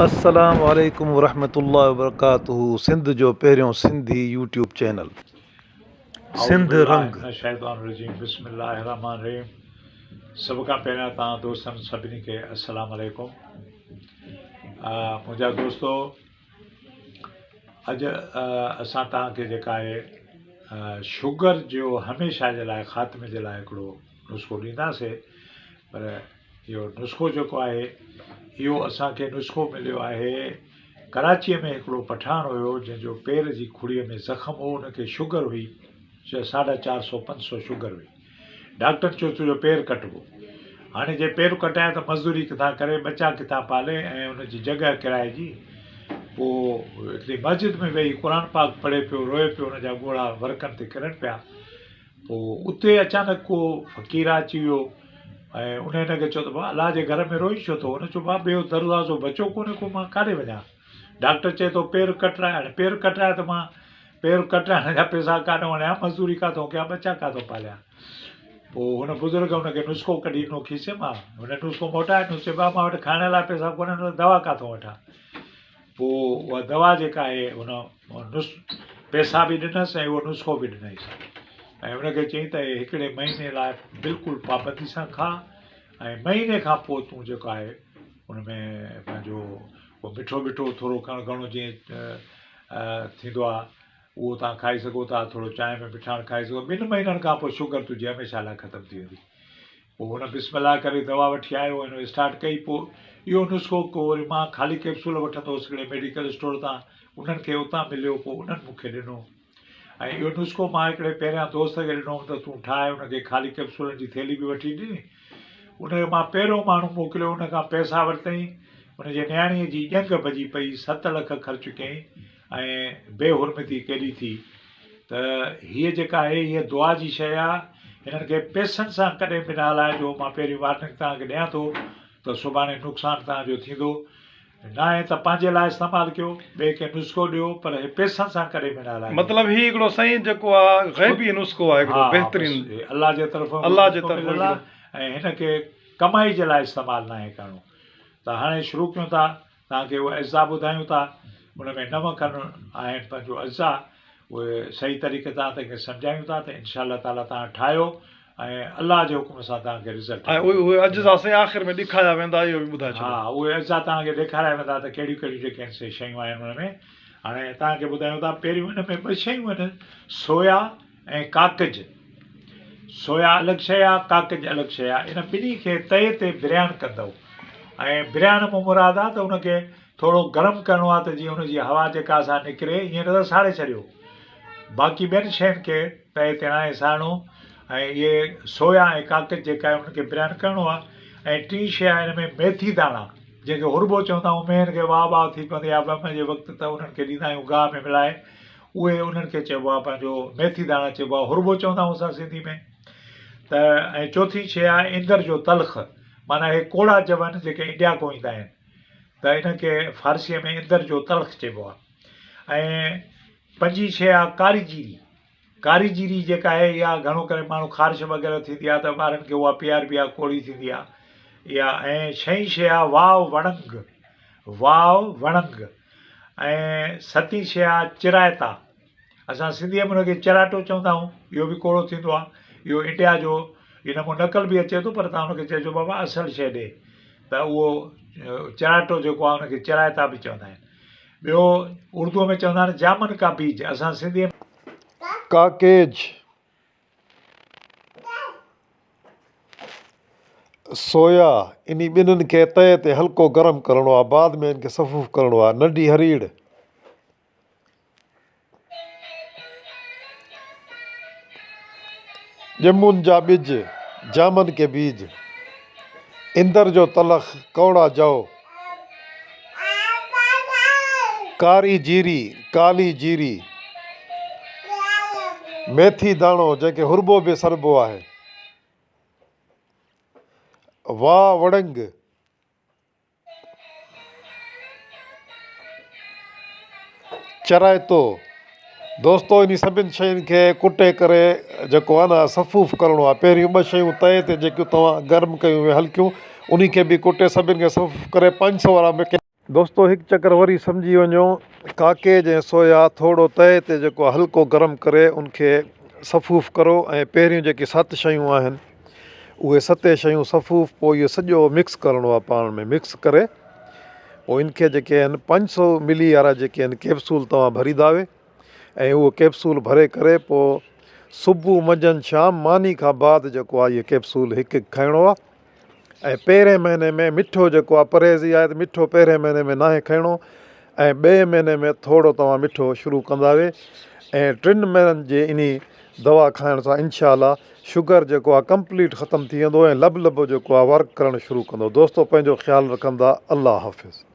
अस्सलाम वालेकुम वरहमतुल्लाहि वबरकातुहू। सिंध जो पहिरियों सिंधी यूट्यूब चैनल सिंध रंग। शैतानुर्रजीम बिस्मिल्लाहिर्रहमानिर्रहीम। सभ खां पहिरियां तव्हां दोस्तनि सभिनी खे अस्सलाम वालेकुम। मुंहिंजा दोस्तो, अॼु असां तव्हांखे जेका आहे शुगर जो हमेशह जे लाइ ख़ात्मे जे लाइ हिकिड़ो नुस्ख़ो ॾींदासीं। पर इहो नुस्ख़ो जेको आहे इहो असांखे नुस्ख़ो मिलियो आहे कराचीअ में। हिकिड़ो पठान हुयो जंहिंजो पेर जी खुड़ीअ में ज़ख़्म हो, हुनखे शुगर हुई 450-500 शुगर हुई। डॉक्टर चयो तुंहिंजो पेर कटिबो। हाणे जे पेर कटाए त मज़दूरी किथां करे, बचा किथां पाले ऐं हुनजी जॻह किराए जी। पोइ हिकिड़ी मस्जिद में वेही क़ुर पाक पढ़े पियो, रोए पियो, हुनजा ॻोढ़ा वर्कनि ते किरनि पिया। पोइ उते अचानक को फ़क़ीर अची वियो ऐं उन हिनखे चयो त भाउ अलाह जे घर में रोई छो थो। हुन चयो भाउ ॿियो दरवाज़ो बचियो कोन्हे को, मां काॾे वञा। डॉक्टर चए थो पेर कटराए। हाणे पेर कटराए त मां पेर कटराइण जा पैसा काॾो आणियां, मज़दूरी काथो कयां, बचा काथो पालिया। पोइ हुन बुज़ुर्ग हुनखे नुस्ख़ो कढी ॾिनो खीसे मां। हुन नुस्ख़ो मोटाए ॾिनो, चए भाउ मां वटि खाइण लाइ पैसा कोन्हनि, दवा काथो वठां। पोइ उहा दवा जेका आहे हुन पैसा बि ॾिनसि ऐं उहो नुस्ख़ो बि ॾिनईसि ऐं हुनखे चयईं त हिकिड़े महीने लाइ बिल्कुलु पाबंदी सां खा ऐं महीने खां पोइ तूं जेको आहे हुन में पंहिंजो उहो मिठो मिठो थोरो घणो जीअं थींदो आहे उहो तव्हां खाई सघो था। थोरो चांहि में मिठाण खाई सघो। 2 महीननि खां पोइ शुगर तुंहिंजी हमेशह लाइ ख़तमु थी वेंदी। पोइ हुन बिस्मिल्लाह करे दवा वठी आयो, हिन स्टार्ट कई। पोइ इहो नुस्ख़ो को वरी मां ख़ाली कैप्सूल वठंदो हुउसि हिकिड़े मेडिकल स्टोर तां, उन्हनि खे उतां मिलियो। पोइ उन्हनि मूंखे ॾिनो ऐं इहो नुस्ख़ो मां हिकिड़े पहिरियां दोस्त खे ॾिनो त तूं ठाहे। हुनखे ख़ाली कैप्सूलनि जी थैली बि वठी ॾिनी। उनखे मां पहिरियों माण्हू मोकिलियो, उनखां पैसा वरितईं। हुनजे नियाणीअ जी ॼंग भॼी पई, 7 लख ख़र्च कयईं ऐं बेहुरमती केॾी थी। त हीअ जेका आहे हीअ दुआ जी शइ आहे। हिननि खे पैसनि सां कॾहिं बि न हलाइजो। मां पहिरीं वार्निंग तव्हांखे ॾियां थो त सुभाणे नुक़सानु तव्हांजो थींदो। न आहे त पंहिंजे लाइ इस्तेमालु कयो, ॿिए खे नुस्ख़ो ॾियो, पर पैसनि सां कॾहिं बि न हलाइजो। मतिलबु ही हिकिड़ो साईं जेको आहे ग़ैबी नुस्ख़ो आहे, हिकिड़ो बहितरीनु अलाह जे तरफ़ां मिलियल आहे ऐं हिनखे कमाई जे लाइ इस्तेमालु न आहे करिणो। त हाणे शुरू कयूं था, तव्हांखे उहे अज़ा ॿुधायूं था। उन में 9 खनि आहिनि पंहिंजो अज़ा, उहे सही तरीक़े सां तव्हांखे सम्झायूं था त इनशा ताला तव्हां ठाहियो ऐं अलाह जे हुकुम सां तव्हांखे रिज़ल्ट। ऐं उहे अज़ा साईं आख़िर में ॾेखारिया वेंदा, इहो बि ॿुधाए छॾियो। हा, उहे अज़ा तव्हांखे ॾेखारिया वेंदा त कहिड़ियूं कहिड़ियूं जेके आहिनि शयूं आहिनि हुन में। हाणे तव्हांखे ॿुधायूं था, पहिरियों हिन में 2 शयूं आहिनि, सोया ऐं काकज। सोया अलॻि शइ आहे, काकज अलॻि शइ आहे। इन ॿिन्ही खे तए ते बिरयान कंदव ऐं बिरयान में मुराद आहे त हुनखे थोरो गरम करिणो आहे त जीअं हुनजी हवा जेका असां निकिरे, ईअं न त साड़े छॾियो। बाक़ी ॿियनि शयुनि खे तए ते हाणे साड़िणो ऐं इहे सोया ऐं काकज जेका आहे हुनखे बिरयान करिणो आहे। ऐं 3 शइ आहे हिन में मेथी दाणा, जंहिंखे हुरबो चवंदा आहियूं। मेहनि खे वाह वाह थी पवंदी आहे ॿम जे वक़्तु त उन्हनि खे ॾींदा आहियूं गाह में मिलाए। उहे उन्हनि खे चइबो आहे पंहिंजो मेथी दाणा चइबो आहे, हुरबो चवंदा आहियूं असां सिंधी में। त ऐं चौथी शइ आहे इंदर जो तलख़, माना हे कोड़ा जवन जेके इंडिया खां ईंदा आहिनि, त इनखे फारसीअ में इंदर जो तलख़ चइबो आहे। ऐं 5 शइ आहे कारी जीरी। कारी जीरी जेका आहे इहा घणो करे माण्हू ख़ारिश वग़ैरह थींदी आहे त ॿारनि खे उहा पीआरबी आहे, कोड़ी थींदी आहे इहा। ऐं 6 शइ आहे वाव वणंग, वाव वणंग। ऐं 7 शइ आहे चिरायता, असां सिंधीअ में हुनखे चराटो चवंदा आहियूं, इहो बि कोड़ो थींदो आहे। इहो इंडिया जो इन मां नकल बि अचे थो, पर तव्हां हुनखे चइजो बाबा असल शइ ॾे, त उहो चराटो जेको आहे हुनखे चिरायता बि चवंदा आहिनि। ॿियो उर्दूअ में चवंदा आहिनि जामन का बीज, असां सिंधीअ में काकेज। सोया, इन ॿिन्हिनि खे तए ते हल्को गरम करिणो आहे, बाद में इनखे सफ़ूफ़ करिणो आहे। नंढी हरीड़, ॼमूं जा ॿिज, जामन के बीज, इंदर जो तलख़, कौड़ा जौ, कारी जीरी, काली जीरी, मेथी दाणो जंहिंखे हुरबो बि सरबो आहे, वाह वड़ंग, चराइतो। दोस्तो, इन सभिनि शयुनि खे कुटे करे जेको आहे न सफ़ूफ़ करिणो आहे। पहिरियों 2 शयूं तए ते जेकियूं तव्हां गरम कयूं हल्कियूं, उन खे बि कुटे सभिनि खे सफ़ूफ़ करे 500 वारा दोस्तों हिकु चकर वरी सम्झी वञो, काके जे सोया थोरो तए ते जेको हल्को गरम करे उनखे सफ़ूफ़ करो ऐं पहिरियों जेके 7 शयूं आहिनि उहे 7 शयूं सफ़ूफ़, पोइ इहो सॼो मिक्स करिणो आहे, पाण में मिक्स करे पोइ इनखे जेके आहिनि 500 मिली वारा जेके आहिनि कैप्सूल तव्हां भरींदावे ऐं उहो कैप्सूल भरे करे पोइ सुबुह मंझंदि शाम मानी खां बाद जेको आहे इहे कैप्सूल हिकु हिकु खाइणो आहे। ऐं पहिरें महीने में मिठो जेको आहे परहेज़ी आहे त मिठो पहिरें महीने में नाहे खाइणो ऐं ॿिए महीने में थोरो तव्हां मिठो शुरू कंदावे ऐं 3 महीननि जे इन दवा खाइण सां इंशाअल्लाह शुगर जेको आहे कंप्लीट ख़तमु थी वेंदो ऐं लब जेको आहे वर्क करणु शुरू कंदो। दोस्तो पंहिंजो ख़्यालु रखंदा। अल्लाह हाफ़िज़।